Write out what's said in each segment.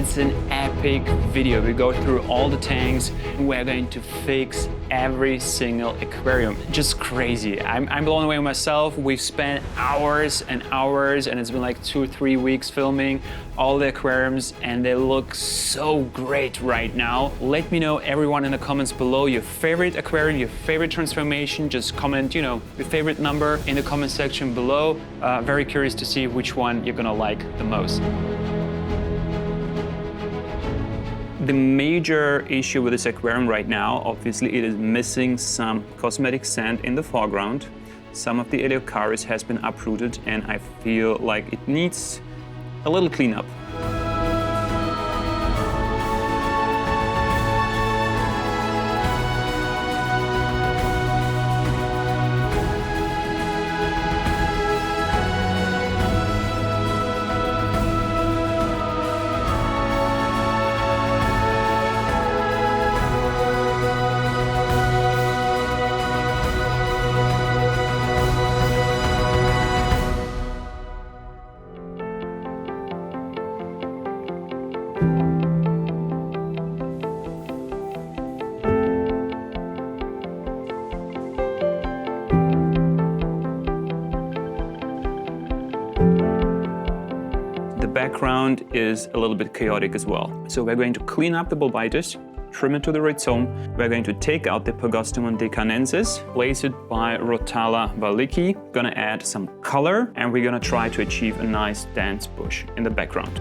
it's an epic video. We go through all the tanks and we're going to fix every single aquarium. Just crazy. I'm blown away myself. We've spent hours and hours, and it's been like 2 or 3 weeks filming all the aquariums, and they look so great right now. Let me know, everyone, in the comments below, your favorite aquarium, your favorite transformation. Just comment, your favorite number in the comment section below. Very curious to see which one you're gonna like the most. The major issue with this aquarium right now, obviously, it is missing some cosmetic sand in the foreground. Some of the Eleucharis has been uprooted, and I feel like it needs a little cleanup. The background is a little bit chaotic as well. So we're going to clean up the bulbitis, trim it to the rhizome. We're going to take out the Pogostemon deccanensis, place it by Rotala wallichii, gonna add some color, and we're gonna try to achieve a nice dense bush in the background.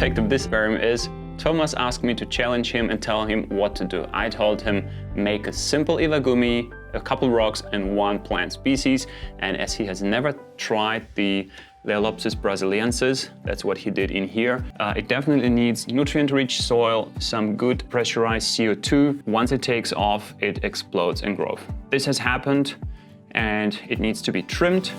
Fact of this aquarium is Thomas asked me to challenge him and tell him what to do. I told him make a simple Iwagumi, a couple rocks and 1 plant species, and as he has never tried the Leolopsis brasiliensis, that's what he did in here. It definitely needs nutrient-rich soil, some good pressurized CO2. Once it takes off, it explodes in growth. This has happened and it needs to be trimmed.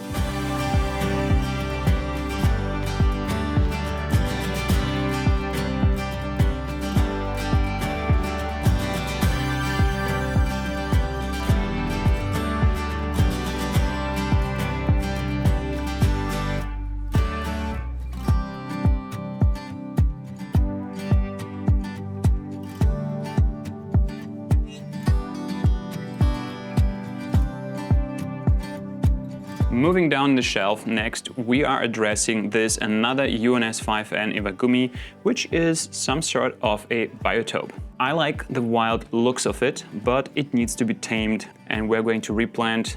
Moving down the shelf, next we are addressing this another UNS5N Iwagumi, which is some sort of a biotope. I like the wild looks of it, but it needs to be tamed, and we're going to replant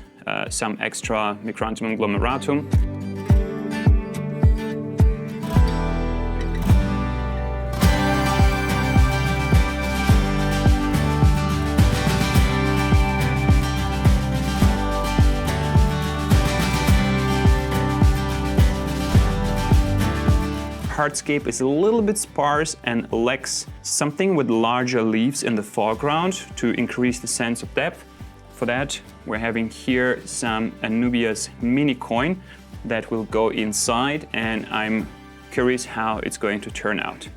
some extra Micranthemum glomeratum. Hardscape is a little bit sparse and lacks something with larger leaves in the foreground to increase the sense of depth. For that, we're having here some Anubias mini coin that will go inside, and I'm curious how it's going to turn out.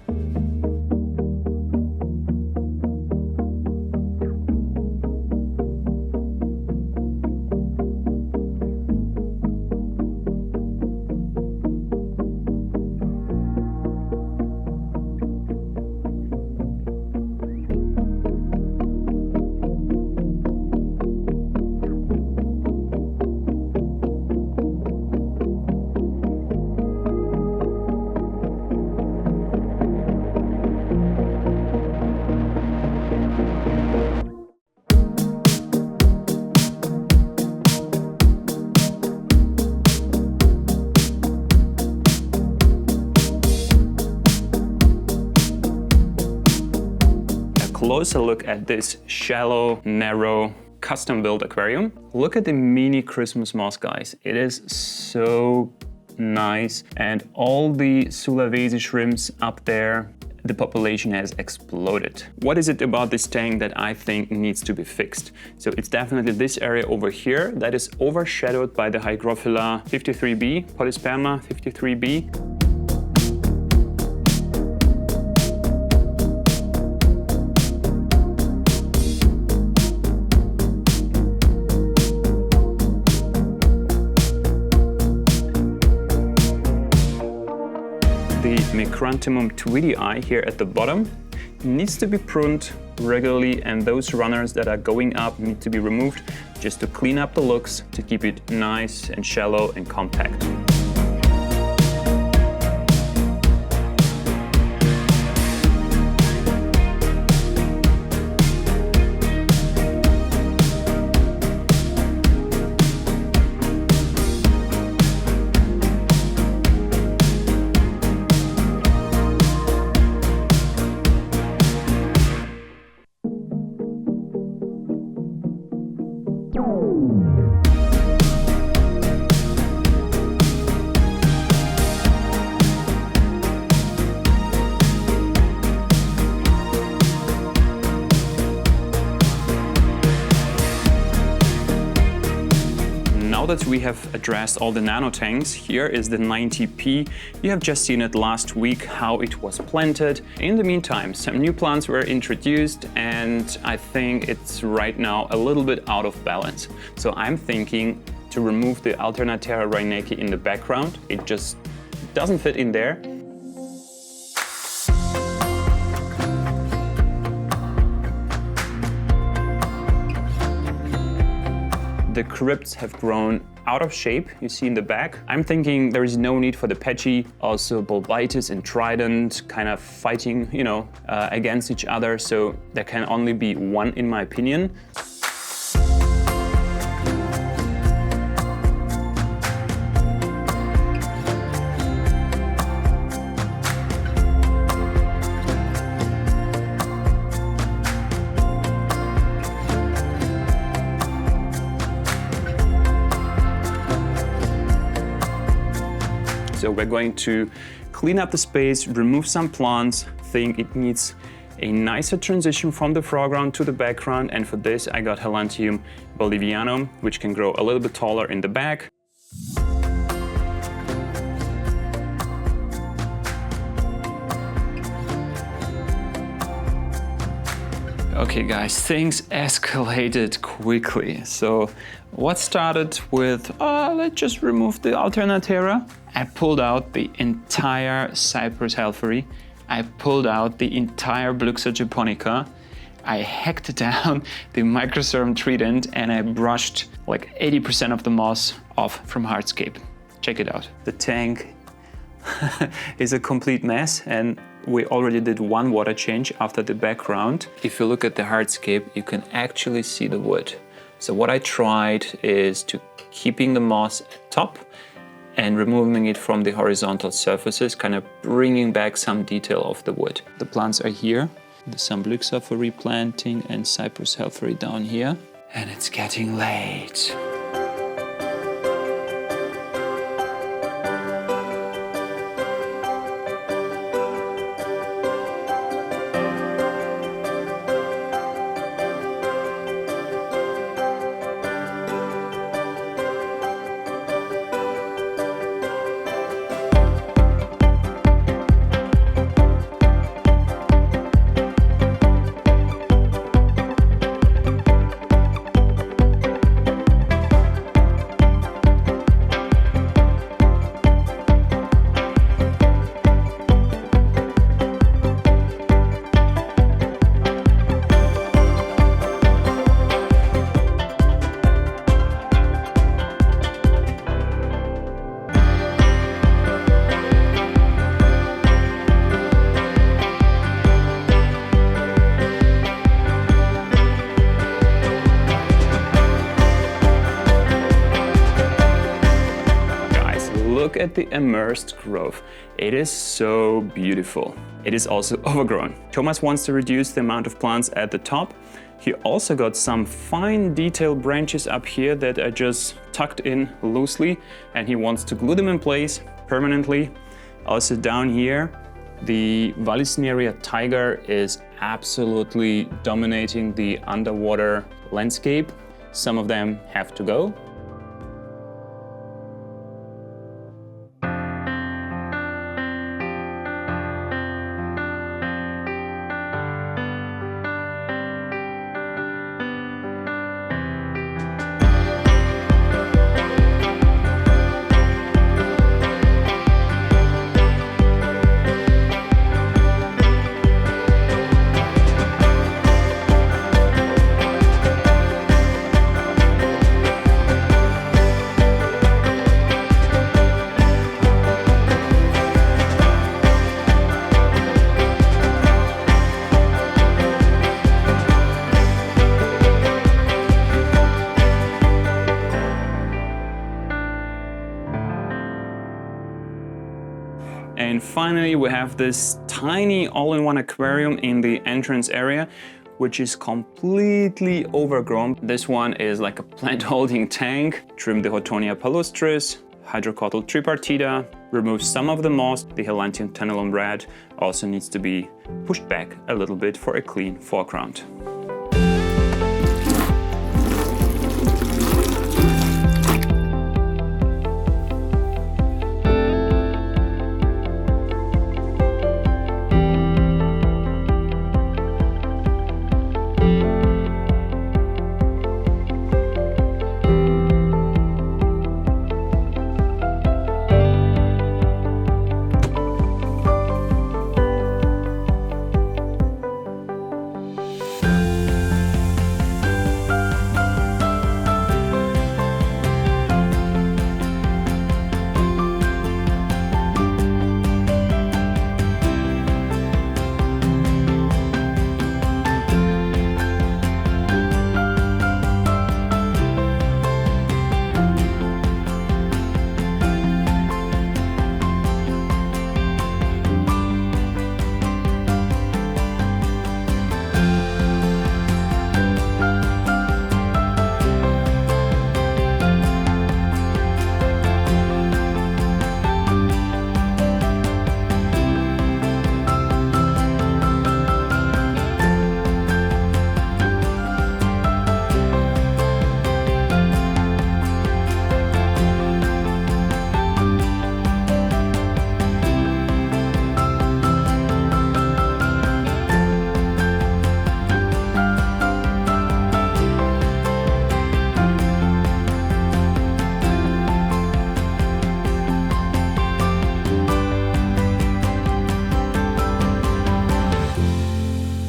closer look at this shallow, narrow, custom-built aquarium. Look at the mini Christmas moss, guys. It is so nice. And all the Sulawesi shrimps up there, the population has exploded. What is it about this tank that I think needs to be fixed? So it's definitely this area over here that is overshadowed by the Hygrophila 53b, Polysperma 53b. The Micranthemum tweedii here at the bottom needs to be pruned regularly, and those runners that are going up need to be removed just to clean up the looks, to keep it nice and shallow and compact. Now that we have addressed all the nano tanks, here is the 90p. You have just seen it last week, how it was planted. In the meantime, some new plants were introduced, and I think it's right now a little bit out of balance. So I'm thinking to remove the Alternatera reinecki in the background. It just doesn't fit in there. The crypts have grown out of shape, you see in the back. I'm thinking there is no need for the Pecci, also Bulbitis and Trident kind of fighting, against each other. So there can only be one, in my opinion. So we're going to clean up the space, remove some plants. I think it needs a nicer transition from the foreground to the background, and for this I got Helantium bolivianum, which can grow a little bit taller in the back. Okay guys, things escalated quickly. So what started with, let's just remove the Alternatera. I pulled out the entire Cyprus helferi. I pulled out the entire Bluxa japonica. I hacked down the Microserum trident, and I brushed like 80% of the moss off from hardscape. Check it out. The tank is a complete mess, and we already did one water change after the background. If you look at the hardscape, you can actually see the wood. So what I tried is to keeping the moss at top and removing it from the horizontal surfaces, kind of bringing back some detail of the wood. The plants are here, the Sambuxa for replanting and Cyprus helferi down here. And it's getting late. at the immersed growth. It is so beautiful. It is also overgrown. Thomas wants to reduce the amount of plants at the top. He also got some fine detailed branches up here that are just tucked in loosely, and he wants to glue them in place permanently. Also down here, the Vallisneria tiger is absolutely dominating the underwater landscape. Some of them have to go. And finally, we have this tiny all-in-one aquarium in the entrance area, which is completely overgrown. This one is like a plant holding tank. Trim the Houtonia palustris, Hydrocotyle tripartita, remove some of the moss. The Helantium tenellum red also needs to be pushed back a little bit for a clean foreground.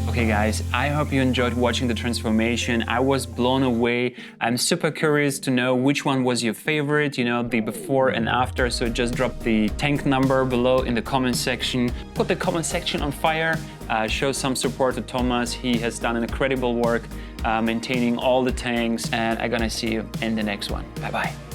Okay guys, I hope you enjoyed watching the transformation. I was blown away. I'm super curious to know which one was your favorite, you know, the before and after. So just drop the tank number below in the comment section. Put the comment section on fire. Show some support to Thomas. He has done an incredible work maintaining all the tanks, and I'm gonna see you in the next one. Bye bye.